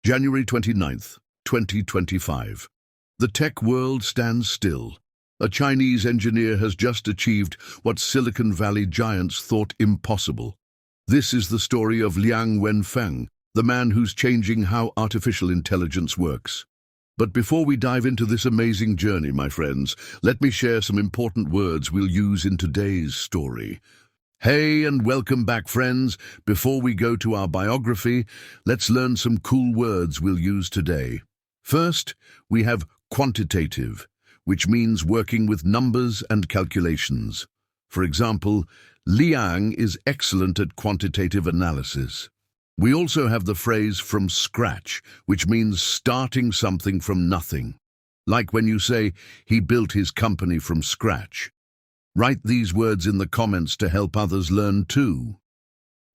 January 29th, 2025. The tech world stands still. A Chinese engineer has just achieved what Silicon Valley giants thought impossible. This is the story of Liang Wenfeng, the man who's changing how artificial intelligence works. But before we dive into this amazing journey, my friends, let me share some important words we'll use in today's story. Hey, and welcome back, friends. Before we go to our biography, let's learn some cool words we'll use today. First, we have quantitative, which means working with numbers and calculations. For example, Liang is excellent at quantitative analysis. We also have the phrase from scratch, which means starting something from nothing. Like when you say, he built his company from scratch. Write these words in the comments to help others learn too.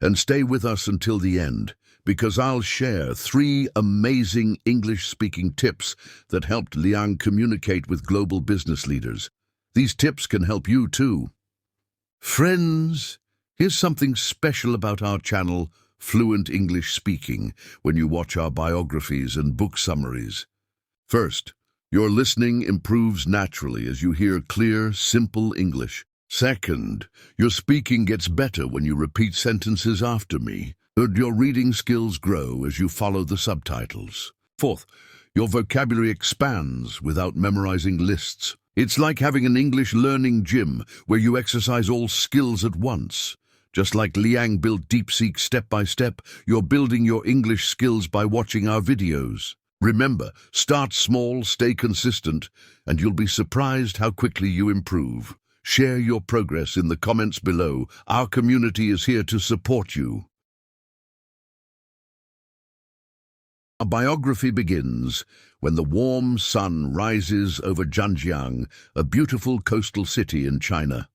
And stay with us until the end, because I'll share 3 amazing English-speaking tips that helped Liang communicate with global business leaders. These tips can help you too. Friends, here's something special about our channel, Fluent English Speaking, when you watch our biographies and book summaries. First, your listening improves naturally as you hear clear, simple English. Second, your speaking gets better when you repeat sentences after me. Third, your reading skills grow as you follow the subtitles. Fourth, your vocabulary expands without memorizing lists. It's like having an English learning gym where you exercise all skills at once. Just like Liang built DeepSeek step by step, you're building your English skills by watching our videos. Remember, start small, stay consistent, and you'll be surprised how quickly you improve. Share your progress in the comments below. Our community is here to support you. Our biography begins when the warm sun rises over Zhanjiang, a beautiful coastal city in China.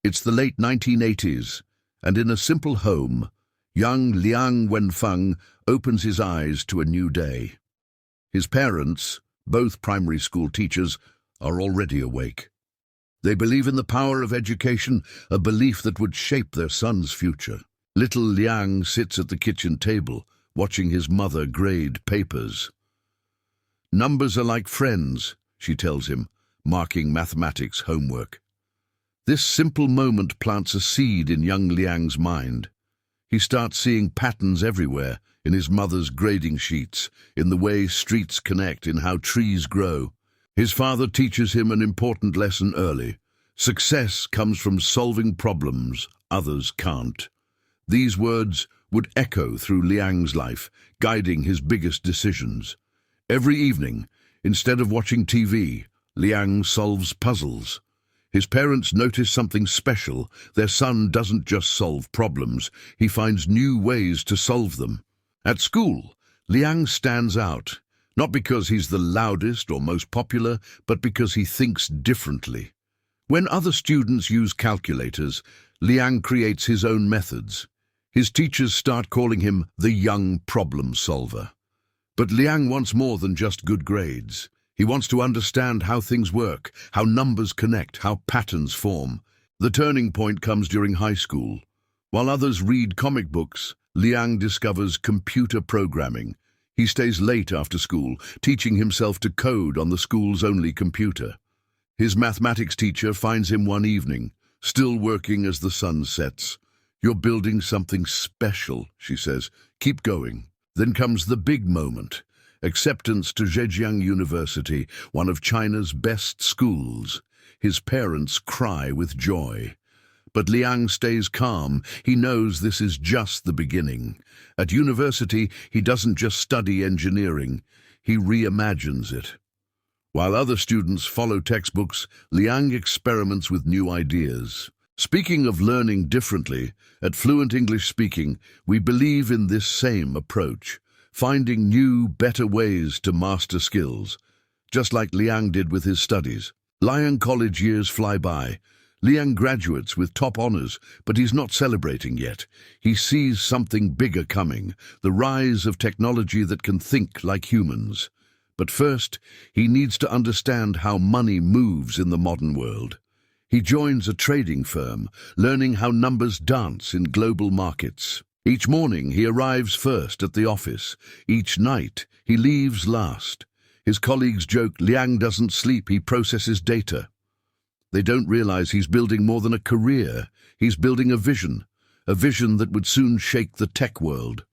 It's the late 1980s, and in a simple home, young Liang Wenfeng opens his eyes to a new day. His parents, both primary school teachers, are already awake. They believe in the power of education, a belief that would shape their son's future. Little Liang sits at the kitchen table, watching his mother grade papers. "Numbers are like friends," she tells him, marking mathematics homework. This simple moment plants a seed in young Liang's mind. He starts seeing patterns everywhere, in his mother's grading sheets, in the way streets connect, in how trees grow. His father teaches him an important lesson early. Success comes from solving problems others can't. These words would echo through Liang's life, guiding his biggest decisions. Every evening, instead of watching TV, Liang solves puzzles. His parents notice something special. Their son doesn't just solve problems, he finds new ways to solve them. At school, Liang stands out, not because he's the loudest or most popular, but because he thinks differently. When other students use calculators, Liang creates his own methods. His teachers start calling him the young problem solver. But Liang wants more than just good grades. He wants to understand how things work, how numbers connect, how patterns form. The turning point comes during high school. While others read comic books, Liang discovers computer programming. He stays late after school, teaching himself to code on the school's only computer. His mathematics teacher finds him one evening, still working as the sun sets. "You're building something special," she says. "Keep going." Then comes the big moment. Acceptance to Zhejiang University, one of China's best schools. His parents cry with joy. But Liang stays calm. He knows this is just the beginning. At university, he doesn't just study engineering, he reimagines it. While other students follow textbooks, Liang experiments with new ideas. Speaking of learning differently, at Fluent English Speaking, we believe in this same approach, finding new, better ways to master skills, just like Liang did with his studies. Liang college years fly by. Liang graduates with top honors, but he's not celebrating yet. He sees something bigger coming, the rise of technology that can think like humans. But first, he needs to understand how money moves in the modern world. He joins a trading firm, learning how numbers dance in global markets. Each morning he arrives first at the office. Each night he leaves last. His colleagues joke Liang doesn't sleep, he processes data. They don't realize he's building more than a career. He's building a vision that would soon shake the tech world.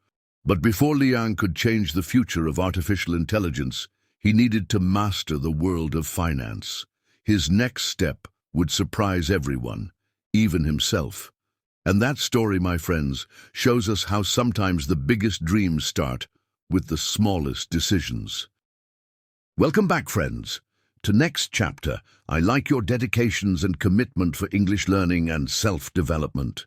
But before Liang could change the future of artificial intelligence, he needed to master the world of finance. His next step would surprise everyone, even himself. And that story, my friends, shows us how sometimes the biggest dreams start with the smallest decisions. Welcome back, friends. To next chapter, I like your dedications and commitment for English learning and self-development.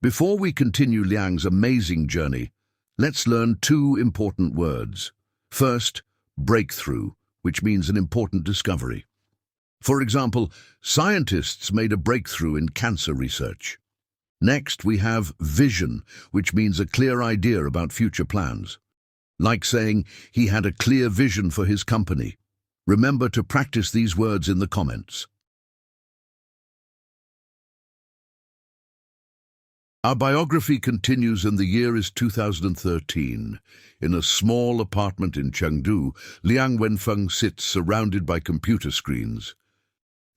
Before we continue Liang's amazing journey, let's learn two important words. First, breakthrough, which means an important discovery. For example, scientists made a breakthrough in cancer research. Next, we have vision, which means a clear idea about future plans. Like saying, he had a clear vision for his company. Remember to practice these words in the comments. Our biography continues and the year is 2013. In a small apartment in Chengdu, Liang Wenfeng sits surrounded by computer screens.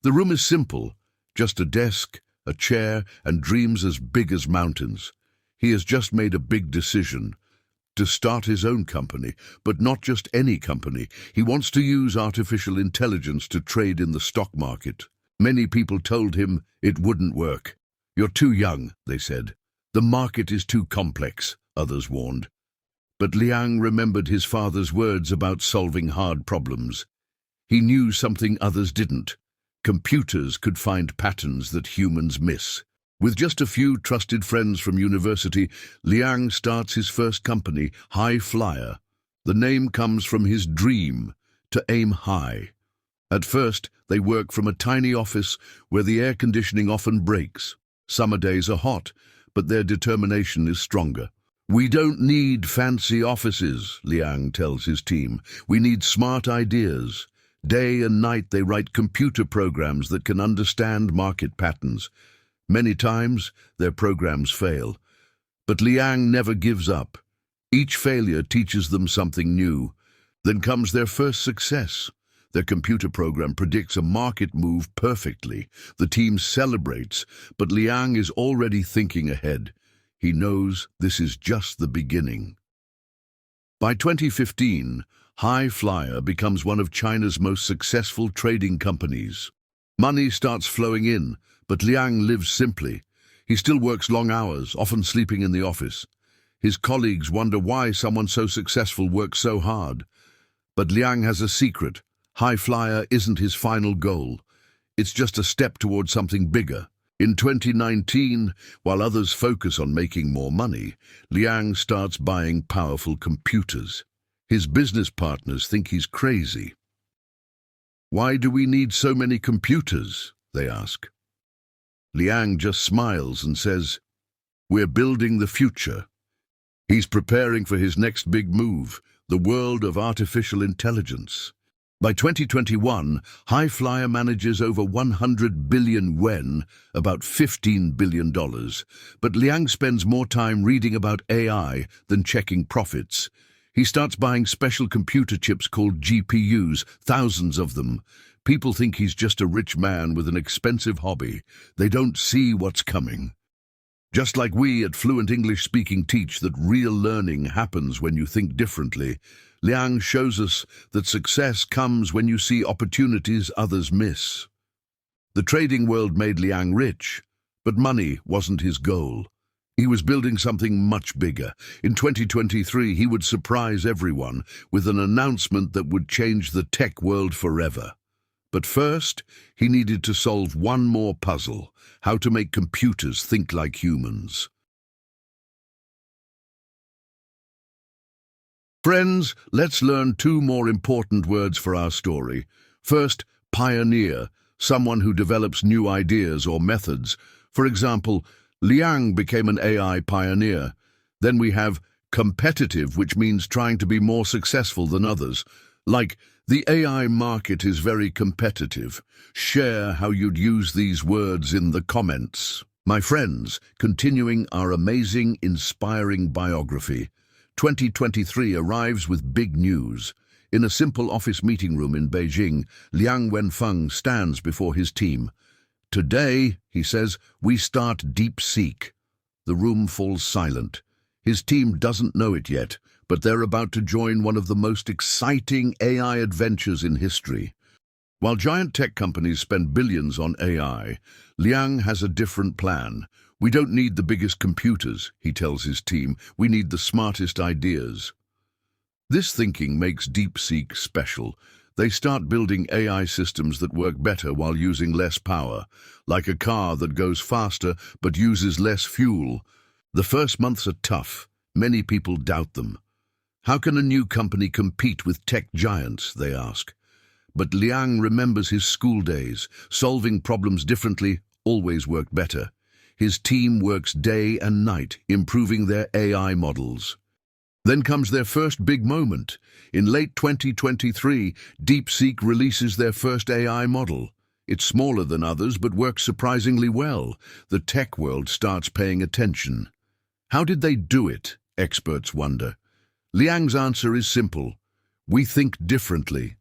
The room is simple, just a desk, a chair, and dreams as big as mountains. He has just made a big decision to start his own company, but not just any company. He wants to use artificial intelligence to trade in the stock market. Many people told him it wouldn't work. You're too young, they said. The market is too complex, others warned. But Liang remembered his father's words about solving hard problems. He knew something others didn't. Computers could find patterns that humans miss. With just a few trusted friends from university, Liang starts his first company, High Flyer. The name comes from his dream to aim high. At first, they work from a tiny office where the air conditioning often breaks. Summer days are hot, but their determination is stronger. We don't need fancy offices, Liang tells his team. We need smart ideas. Day and night they write computer programs that can understand market patterns. Many times their programs fail. But Liang never gives up. Each failure teaches them something new. Then comes their first success. Their computer program predicts a market move perfectly. The team celebrates, but Liang is already thinking ahead. He knows this is just the beginning. By 2015, High Flyer becomes one of China's most successful trading companies. Money starts flowing in, but Liang lives simply. He still works long hours, often sleeping in the office. His colleagues wonder why someone so successful works so hard. But Liang has a secret. High Flyer isn't his final goal. It's just a step towards something bigger. In 2019, while others focus on making more money, Liang starts buying powerful computers. His business partners think he's crazy. Why do we need so many computers? They ask. Liang just smiles and says, we're building the future. He's preparing for his next big move, the world of artificial intelligence. By 2021, High Flyer manages over 100 billion yuan, about $15 billion. But Liang spends more time reading about AI than checking profits. He starts buying special computer chips called GPUs, thousands of them. People think he's just a rich man with an expensive hobby. They don't see what's coming. Just like we at Fluent English Speaking teach that real learning happens when you think differently, Liang shows us that success comes when you see opportunities others miss. The trading world made Liang rich, but money wasn't his goal. He was building something much bigger. In 2023, he would surprise everyone with an announcement that would change the tech world forever. But first, he needed to solve one more puzzle: how to make computers think like humans. Friends, let's learn two more important words for our story. First, pioneer, someone who develops new ideas or methods. For example, Liang became an AI pioneer. Then we have competitive, which means trying to be more successful than others. Like, the AI market is very competitive. Share how you'd use these words in the comments. My friends, continuing our amazing, inspiring biography, 2023 arrives with big news. In a simple office meeting room in Beijing, Liang Wenfeng stands before his team. Today, he says, we start DeepSeek. The room falls silent. His team doesn't know it yet, but they're about to join one of the most exciting AI adventures in history. While giant tech companies spend billions on AI, Liang has a different plan. We don't need the biggest computers, he tells his team. We need the smartest ideas. This thinking makes DeepSeek special. They start building AI systems that work better while using less power, like a car that goes faster but uses less fuel. The first months are tough. Many people doubt them. How can a new company compete with tech giants, they ask. But Liang remembers his school days. Solving problems differently always worked better. His team works day and night, improving their AI models. Then comes their first big moment. In late 2023, DeepSeek releases their first AI model. It's smaller than others, but works surprisingly well. The tech world starts paying attention. How did they do it? Experts wonder. Liang's answer is simple. We think differently.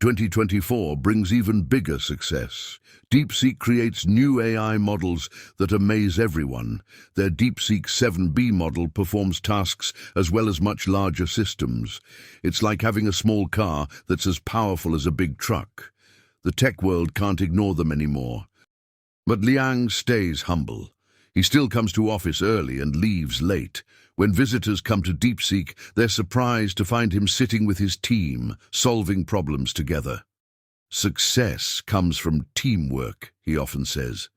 2024 brings even bigger success. DeepSeek creates new AI models that amaze everyone. Their DeepSeek 7B model performs tasks as well as much larger systems. It's like having a small car that's as powerful as a big truck. The tech world can't ignore them anymore. But Liang stays humble. He still comes to office early and leaves late. When visitors come to DeepSeek, they're surprised to find him sitting with his team, solving problems together. Success comes from teamwork, he often says.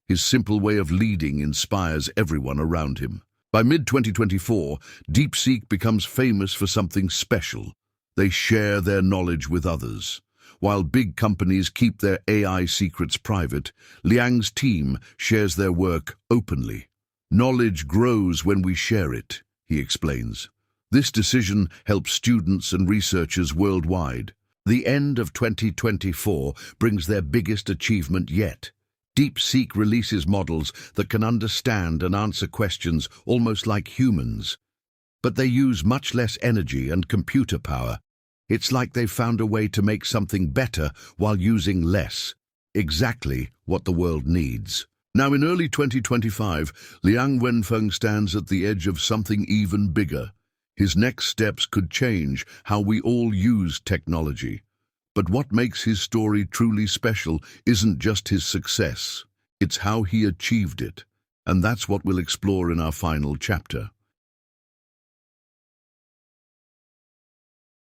His simple way of leading inspires everyone around him. By mid-2024, DeepSeek becomes famous for something special. They share their knowledge with others. While big companies keep their AI secrets private, Liang's team shares their work openly. Knowledge grows when we share it, he explains. This decision helps students and researchers worldwide. The end of 2024 brings their biggest achievement yet. DeepSeek releases models that can understand and answer questions almost like humans. But they use much less energy and computer power. It's like they've found a way to make something better while using less. Exactly what the world needs. Now in early 2025, Liang Wenfeng stands at the edge of something even bigger. His next steps could change how we all use technology. But what makes his story truly special isn't just his success. It's how he achieved it. And that's what we'll explore in our final chapter.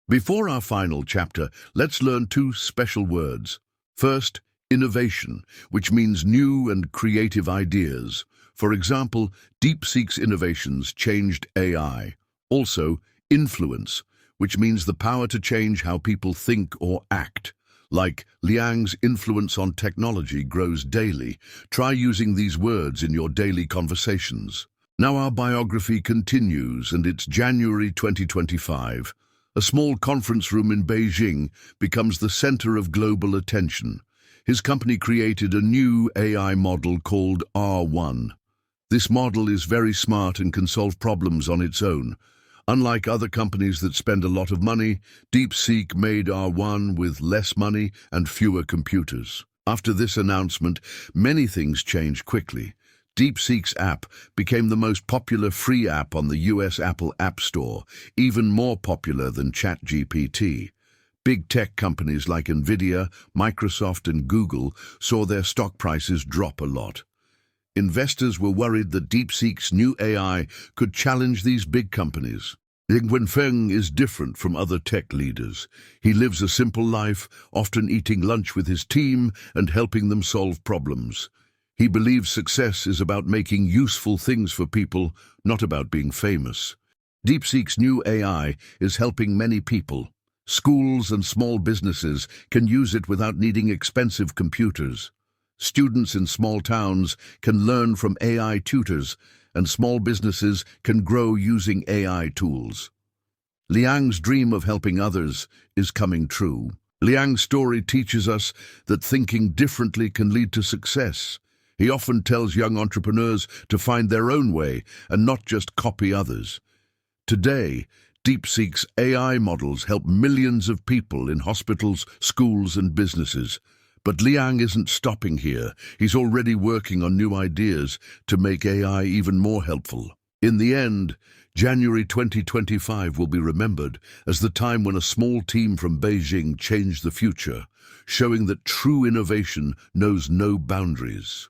Before our final chapter, let's learn two special words. First, innovation, which means new and creative ideas. For example, DeepSeek's innovations changed AI. Also, influence, which means the power to change how people think or act. Like Liang's influence on technology grows daily. Try using these words in your daily conversations. Now our biography continues, and it's January 2025. A small conference room in Beijing becomes the center of global attention. His company created a new AI model called R1. This model is very smart and can solve problems on its own. Unlike other companies that spend a lot of money, DeepSeek made R1 with less money and fewer computers. After this announcement, many things changed quickly. DeepSeek's app became the most popular free app on the US Apple App Store, even more popular than ChatGPT. Big tech companies like Nvidia, Microsoft, and Google saw their stock prices drop a lot. Investors were worried that DeepSeek's new AI could challenge these big companies. Wenfeng is different from other tech leaders. He lives a simple life, often eating lunch with his team and helping them solve problems. He believes success is about making useful things for people, not about being famous. DeepSeek's new AI is helping many people. Schools and small businesses can use it without needing expensive computers. Students in small towns can learn from AI tutors, and small businesses can grow using AI tools. Liang's dream of helping others is coming true. Liang's story teaches us that thinking differently can lead to success. He often tells young entrepreneurs to find their own way and not just copy others. Today, DeepSeek's AI models help millions of people in hospitals, schools, and businesses. But Liang isn't stopping here. He's already working on new ideas to make AI even more helpful. In the end, January 2025 will be remembered as the time when a small team from Beijing changed the future, showing that true innovation knows no boundaries.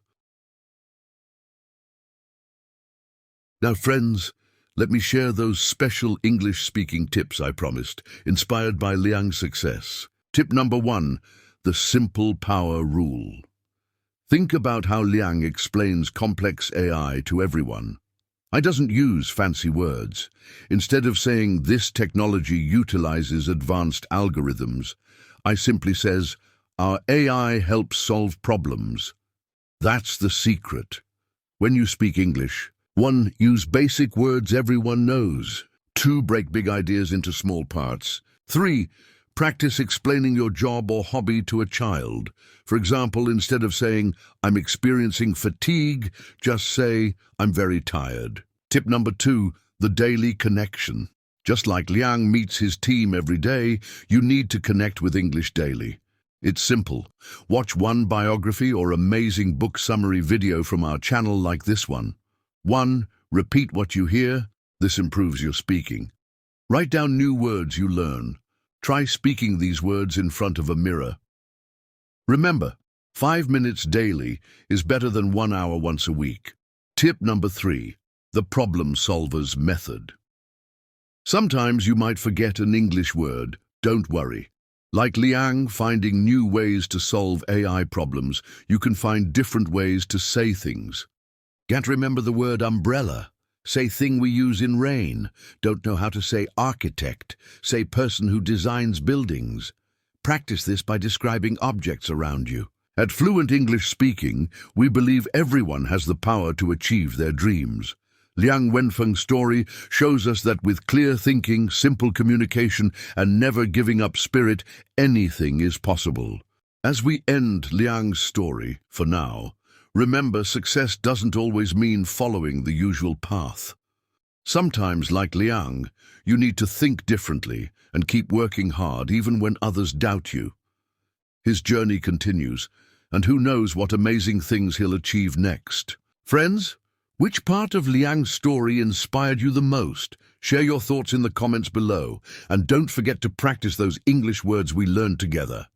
Now, friends, let me share those special English-speaking tips I promised, inspired by Liang's success. Tip number 1, the simple power rule. Think about how Liang explains complex AI to everyone. He doesn't use fancy words. Instead of saying this technology utilizes advanced algorithms, he simply says, our AI helps solve problems. That's the secret. When you speak English, 1. Use basic words everyone knows. 2. Break big ideas into small parts. 3. Practice explaining your job or hobby to a child. For example, instead of saying, I'm experiencing fatigue, just say, I'm very tired. Tip number 2, the daily connection. Just like Liang meets his team every day, you need to connect with English daily. It's simple. Watch one biography or amazing book summary video from our channel like this one. 1. Repeat what you hear. This improves your speaking. Write down new words you learn. Try speaking these words in front of a mirror. Remember, 5 minutes daily is better than 1 hour once a week. Tip number 3, the problem solver's method. Sometimes you might forget an English word. Don't worry. Like Liang finding new ways to solve AI problems, you can find different ways to say things. Can't remember the word umbrella? Say thing we use in rain. Don't know how to say architect? Say person who designs buildings. Practice this by describing objects around you. At Fluent English Speaking, we believe everyone has the power to achieve their dreams. Liang Wenfeng's story shows us that with clear thinking, simple communication, and never giving up spirit, anything is possible. As we end Liang's story, for now, remember, success doesn't always mean following the usual path. Sometimes, like Liang, you need to think differently and keep working hard even when others doubt you. His journey continues, and who knows what amazing things he'll achieve next. Friends, which part of Liang's story inspired you the most? Share your thoughts in the comments below, and don't forget to practice those English words we learned together.